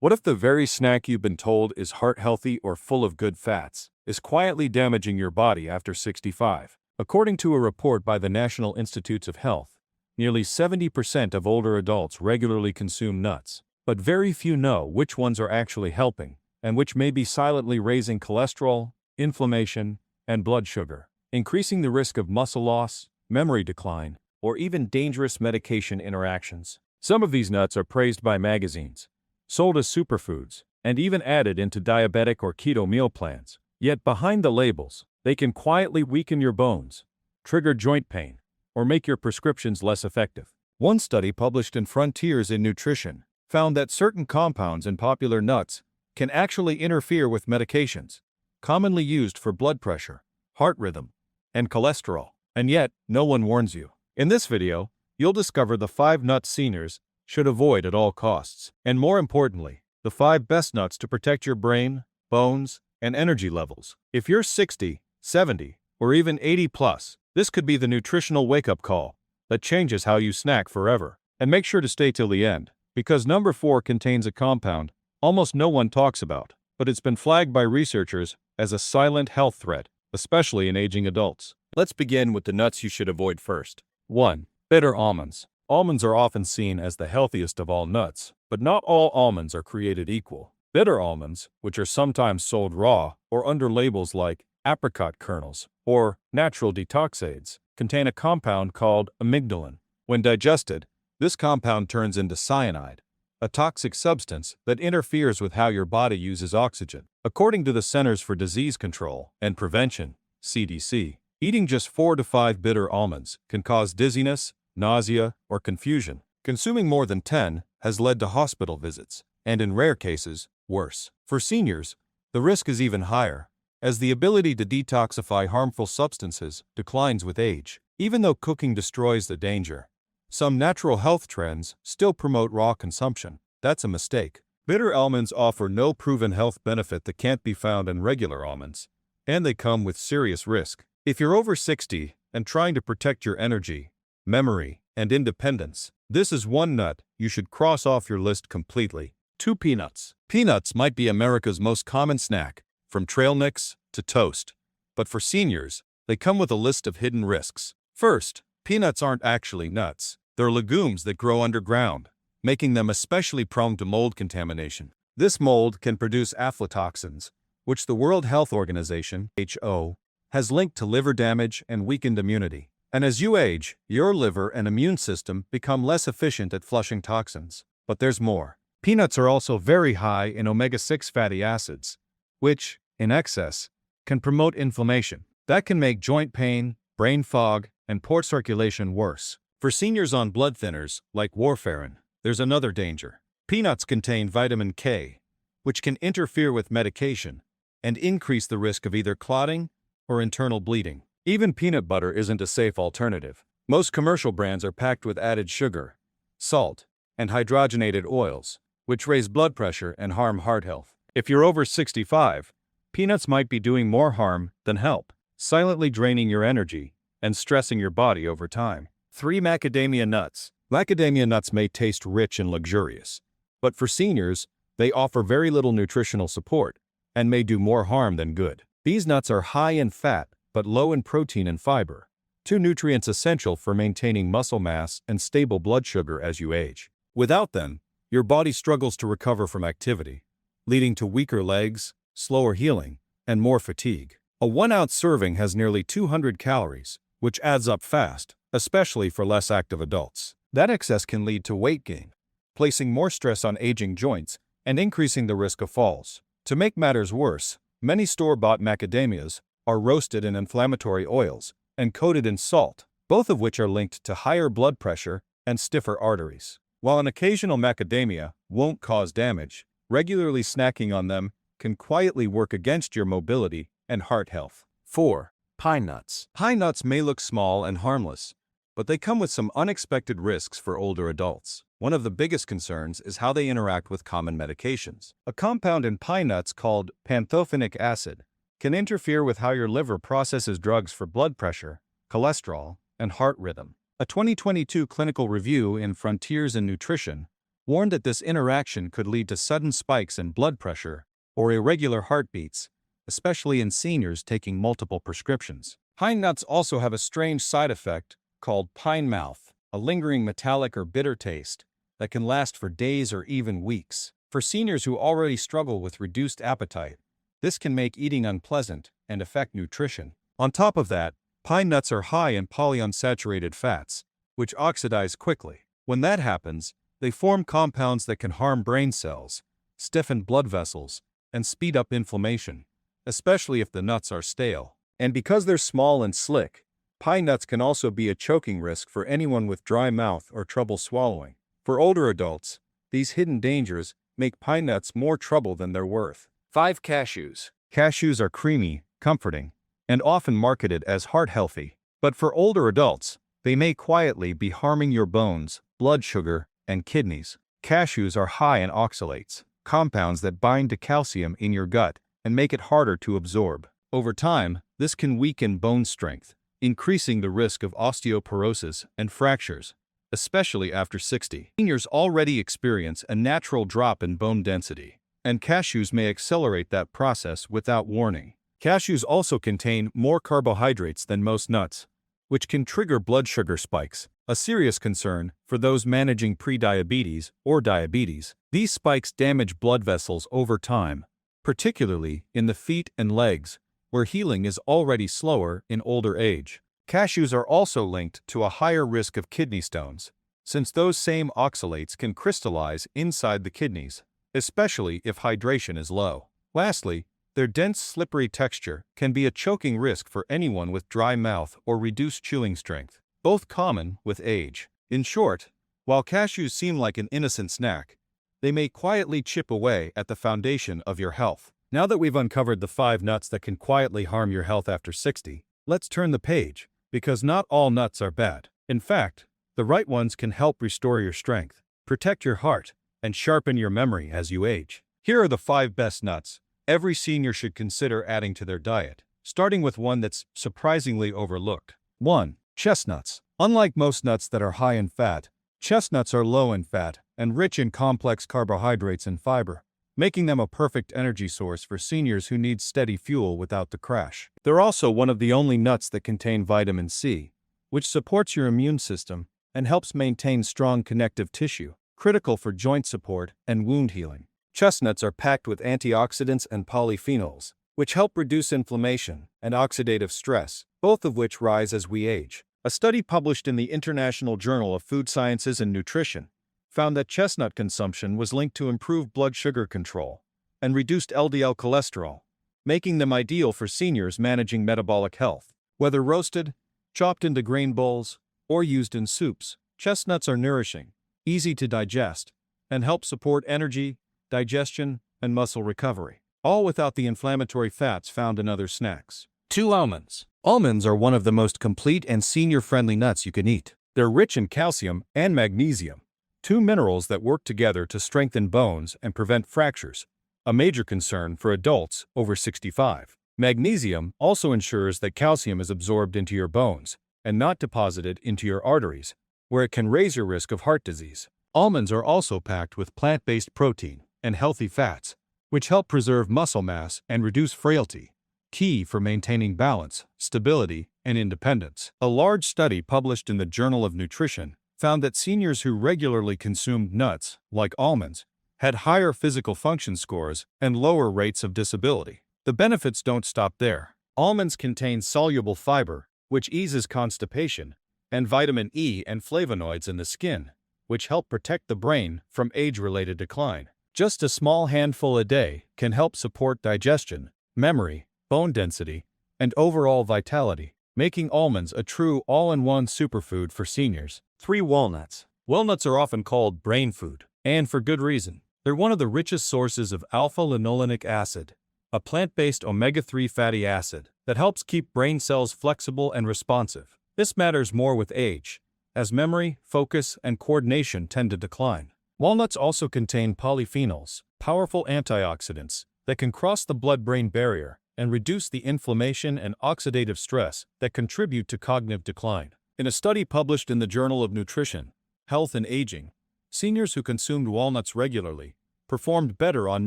What if the very snack you've been told is heart-healthy or full of good fats is quietly damaging your body after 65? According to a report by the National Institutes of Health, nearly 70% of older adults regularly consume nuts, but very few know which ones are actually helping and which may be silently raising cholesterol, inflammation, and blood sugar, increasing the risk of muscle loss, memory decline, or even dangerous medication interactions. Some of these nuts are praised by magazines, sold as superfoods, and even added into diabetic or keto meal plans. Yet behind the labels, they can quietly weaken your bones, trigger joint pain, or make your prescriptions less effective. One study published in Frontiers in Nutrition found that certain compounds in popular nuts can actually interfere with medications commonly used for blood pressure, heart rhythm, and cholesterol. And yet, no one warns you. In this video, you'll discover the 5 nuts seniors should avoid at all costs, and more importantly, the 5 best nuts to protect your brain, bones, and energy levels. If you're 60, 70, or even 80 plus, this could be the nutritional wake-up call that changes how you snack forever. And make sure to stay till the end, because number 4 contains a compound almost no one talks about, but it's been flagged by researchers as a silent health threat, especially in aging adults. Let's begin with the nuts you should avoid first. 1. Bitter almonds. Almonds are often seen as the healthiest of all nuts, but not all almonds are created equal. Bitter almonds, which are sometimes sold raw or under labels like apricot kernels or natural detox aids, contain a compound called amygdalin. When digested, this compound turns into cyanide, a toxic substance that interferes with how your body uses oxygen. According to the Centers for Disease Control and Prevention, CDC, eating just 4 to 5 bitter almonds can cause dizziness, nausea, or confusion. Consuming more than 10 has led to hospital visits, and in rare cases, worse. For seniors, the risk is even higher, as the ability to detoxify harmful substances declines with age. Even though cooking destroys the danger, some natural health trends still promote raw consumption. That's a mistake. Bitter almonds offer no proven health benefit that can't be found in regular almonds, and they come with serious risk. If you're over 60 and trying to protect your energy, memory, and independence, this is one nut you should cross off your list completely. 2. Peanuts. Peanuts might be America's most common snack, from trail mix to toast, but for seniors, they come with a list of hidden risks. First, peanuts aren't actually nuts. They're legumes that grow underground, making them especially prone to mold contamination. This mold can produce aflatoxins, which the World Health Organization (WHO) has linked to liver damage and weakened immunity. And as you age, your liver and immune system become less efficient at flushing toxins. But there's more. Peanuts are also very high in omega-6 fatty acids, which, in excess, can promote inflammation. That can make joint pain, brain fog, and poor circulation worse. For seniors on blood thinners, like warfarin, there's another danger. Peanuts contain vitamin K, which can interfere with medication and increase the risk of either clotting or internal bleeding. Even peanut butter isn't a safe alternative. Most commercial brands are packed with added sugar, salt, and hydrogenated oils, which raise blood pressure and harm heart health. If you're over 65, peanuts might be doing more harm than help, silently draining your energy and stressing your body over time. 3. Macadamia nuts. Macadamia nuts may taste rich and luxurious, but for seniors, they offer very little nutritional support and may do more harm than good. These nuts are high in fat but low in protein and fiber, 2 nutrients essential for maintaining muscle mass and stable blood sugar as you age. Without them, your body struggles to recover from activity, leading to weaker legs, slower healing, and more fatigue. A 1-ounce serving has nearly 200 calories, which adds up fast, especially for less active adults. That excess can lead to weight gain, placing more stress on aging joints and increasing the risk of falls. To make matters worse, many store-bought macadamias are roasted in inflammatory oils and coated in salt, both of which are linked to higher blood pressure and stiffer arteries. While an occasional macadamia won't cause damage, regularly snacking on them can quietly work against your mobility and heart health. 4. Pine nuts. Pine nuts may look small and harmless, but they come with some unexpected risks for older adults. One of the biggest concerns is how they interact with common medications. A compound in pine nuts called pantothenic acid can interfere with how your liver processes drugs for blood pressure, cholesterol, and heart rhythm. A 2022 clinical review in Frontiers in Nutrition warned that this interaction could lead to sudden spikes in blood pressure or irregular heartbeats, especially in seniors taking multiple prescriptions. Pine nuts also have a strange side effect called pine mouth, a lingering metallic or bitter taste that can last for days or even weeks. For seniors who already struggle with reduced appetite, this can make eating unpleasant and affect nutrition. On top of that, pine nuts are high in polyunsaturated fats, which oxidize quickly. When that happens, they form compounds that can harm brain cells, stiffen blood vessels, and speed up inflammation, especially if the nuts are stale. And because they're small and slick, pine nuts can also be a choking risk for anyone with dry mouth or trouble swallowing. For older adults, these hidden dangers make pine nuts more trouble than they're worth. 5. Cashews. Cashews are creamy, comforting, and often marketed as heart-healthy. But for older adults, they may quietly be harming your bones, blood sugar, and kidneys. Cashews are high in oxalates, compounds that bind to calcium in your gut and make it harder to absorb. Over time, this can weaken bone strength, increasing the risk of osteoporosis and fractures, especially after 60. Seniors already experience a natural drop in bone density, and cashews may accelerate that process without warning. Cashews also contain more carbohydrates than most nuts, which can trigger blood sugar spikes, a serious concern for those managing prediabetes or diabetes. These spikes damage blood vessels over time, particularly in the feet and legs, where healing is already slower in older age. Cashews are also linked to a higher risk of kidney stones, since those same oxalates can crystallize inside the kidneys, especially if hydration is low. Lastly, their dense, slippery texture can be a choking risk for anyone with dry mouth or reduced chewing strength, both common with age. In short, while cashews seem like an innocent snack, they may quietly chip away at the foundation of your health. Now that we've uncovered the 5 nuts that can quietly harm your health after 60, let's turn the page, because not all nuts are bad. In fact, the right ones can help restore your strength, protect your heart, and sharpen your memory as you age. Here are the 5 best nuts every senior should consider adding to their diet, starting with one that's surprisingly overlooked. 1. Chestnuts. Unlike most nuts that are high in fat, chestnuts are low in fat and rich in complex carbohydrates and fiber, making them a perfect energy source for seniors who need steady fuel without the crash. They're also one of the only nuts that contain vitamin C, which supports your immune system and helps maintain strong connective tissue, critical for joint support and wound healing. Chestnuts are packed with antioxidants and polyphenols, which help reduce inflammation and oxidative stress, both of which rise as we age. A study published in the International Journal of Food Sciences and Nutrition found that chestnut consumption was linked to improved blood sugar control and reduced LDL cholesterol, making them ideal for seniors managing metabolic health. Whether roasted, chopped into grain bowls, or used in soups, chestnuts are nourishing, easy to digest, and help support energy, digestion, and muscle recovery, all without the inflammatory fats found in other snacks. 2. Almonds. Almonds are one of the most complete and senior-friendly nuts you can eat. They're rich in calcium and magnesium, 2 minerals that work together to strengthen bones and prevent fractures, a major concern for adults over 65. Magnesium also ensures that calcium is absorbed into your bones and not deposited into your arteries, where it can raise your risk of heart disease. Almonds are also packed with plant-based protein and healthy fats, which help preserve muscle mass and reduce frailty, key for maintaining balance, stability, and independence. A large study published in the Journal of Nutrition found that seniors who regularly consumed nuts, like almonds, had higher physical function scores and lower rates of disability. The benefits don't stop there. Almonds contain soluble fiber, which eases constipation, and vitamin E and flavonoids in the skin, which help protect the brain from age-related decline. Just a small handful a day can help support digestion, memory, bone density, and overall vitality, making almonds a true all-in-one superfood for seniors. 3. Walnuts. Walnuts are often called brain food, and for good reason. They're one of the richest sources of alpha-linolenic acid, a plant-based omega-3 fatty acid that helps keep brain cells flexible and responsive. This matters more with age, as memory, focus, and coordination tend to decline. Walnuts also contain polyphenols, powerful antioxidants that can cross the blood-brain barrier and reduce the inflammation and oxidative stress that contribute to cognitive decline. In a study published in the Journal of Nutrition, Health and Aging, Seniors who consumed walnuts regularly performed better on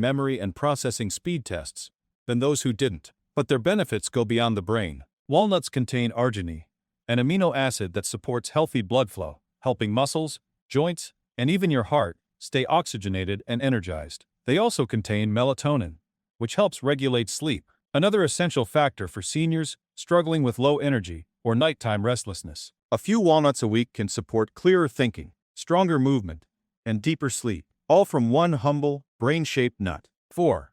memory and processing speed tests than those who didn't. But their benefits go beyond the brain. Walnuts contain arginine, an amino acid that supports healthy blood flow, helping muscles, joints, and even your heart stay oxygenated and energized. They also contain melatonin, which helps regulate sleep, another essential factor for seniors struggling with low energy or nighttime restlessness. A few walnuts a week can support clearer thinking, stronger movement, and deeper sleep, all from one humble, brain-shaped nut. 4.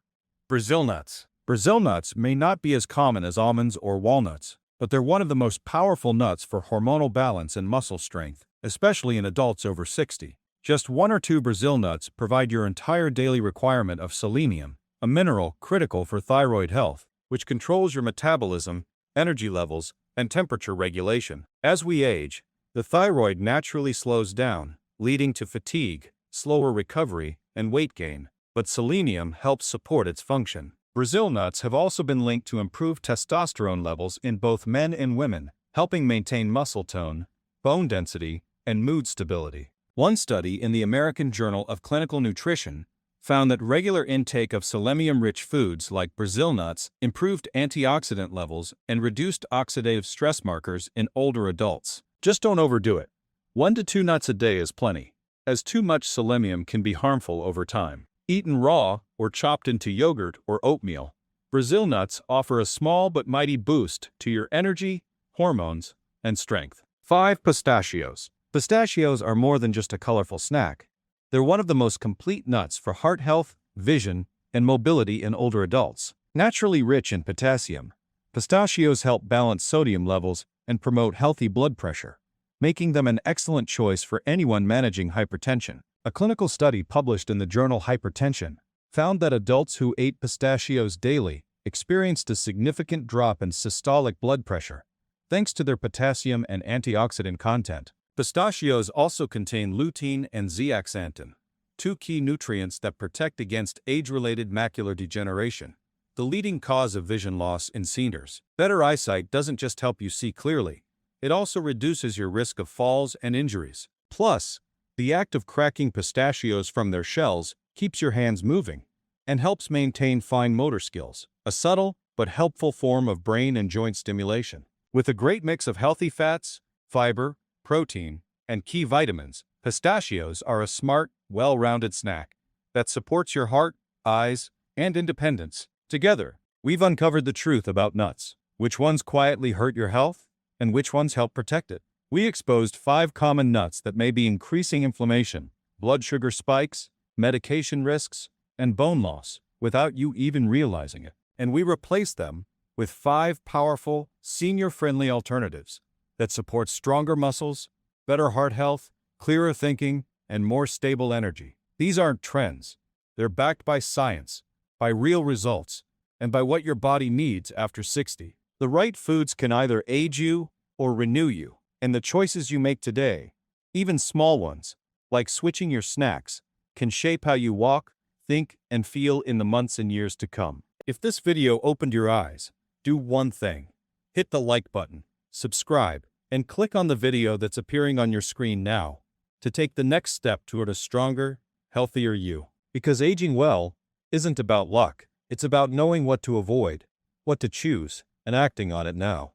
Brazil nuts. Brazil nuts may not be as common as almonds or walnuts, but they're one of the most powerful nuts for hormonal balance and muscle strength, especially in adults over 60. Just 1 or 2 Brazil nuts provide your entire daily requirement of selenium, a mineral critical for thyroid health, which controls your metabolism, energy levels, and temperature regulation. As we age, the thyroid naturally slows down, leading to fatigue, slower recovery, and weight gain, but selenium helps support its function. Brazil nuts have also been linked to improved testosterone levels in both men and women, helping maintain muscle tone, bone density, and mood stability. One study in the American Journal of Clinical Nutrition found that regular intake of selenium-rich foods like Brazil nuts improved antioxidant levels and reduced oxidative stress markers in older adults. Just don't overdo it. 1 to 2 nuts a day is plenty, as too much selenium can be harmful over time. Eaten raw or chopped into yogurt or oatmeal, Brazil nuts offer a small but mighty boost to your energy, hormones, and strength. 5. Pistachios. Pistachios are more than just a colorful snack. They're one of the most complete nuts for heart health, vision, and mobility in older adults. Naturally rich in potassium, pistachios help balance sodium levels and promote healthy blood pressure, making them an excellent choice for anyone managing hypertension. A clinical study published in the journal Hypertension found that adults who ate pistachios daily experienced a significant drop in systolic blood pressure, thanks to their potassium and antioxidant content. Pistachios also contain lutein and zeaxanthin, 2 key nutrients that protect against age-related macular degeneration, the leading cause of vision loss in seniors. Better eyesight doesn't just help you see clearly, it also reduces your risk of falls and injuries. Plus, the act of cracking pistachios from their shells keeps your hands moving and helps maintain fine motor skills, a subtle but helpful form of brain and joint stimulation. With a great mix of healthy fats, fiber, protein, and key vitamins, pistachios are a smart, well-rounded snack that supports your heart, eyes, and independence. Together, we've uncovered the truth about nuts, which ones quietly hurt your health, and which ones help protect it. We exposed 5 common nuts that may be increasing inflammation, blood sugar spikes, medication risks, and bone loss without you even realizing it. And we replaced them with 5 powerful, senior-friendly alternatives that support stronger muscles, better heart health, clearer thinking, and more stable energy. These aren't trends. They're backed by science, by real results, and by what your body needs after 60. The right foods can either age you or renew you. And the choices you make today, even small ones, like switching your snacks, can shape how you walk, think, and feel in the months and years to come. If this video opened your eyes, do one thing. Hit the like button, subscribe, and click on the video that's appearing on your screen now to take the next step toward a stronger, healthier you. Because aging well isn't about luck, it's about knowing what to avoid, what to choose, and acting on it now.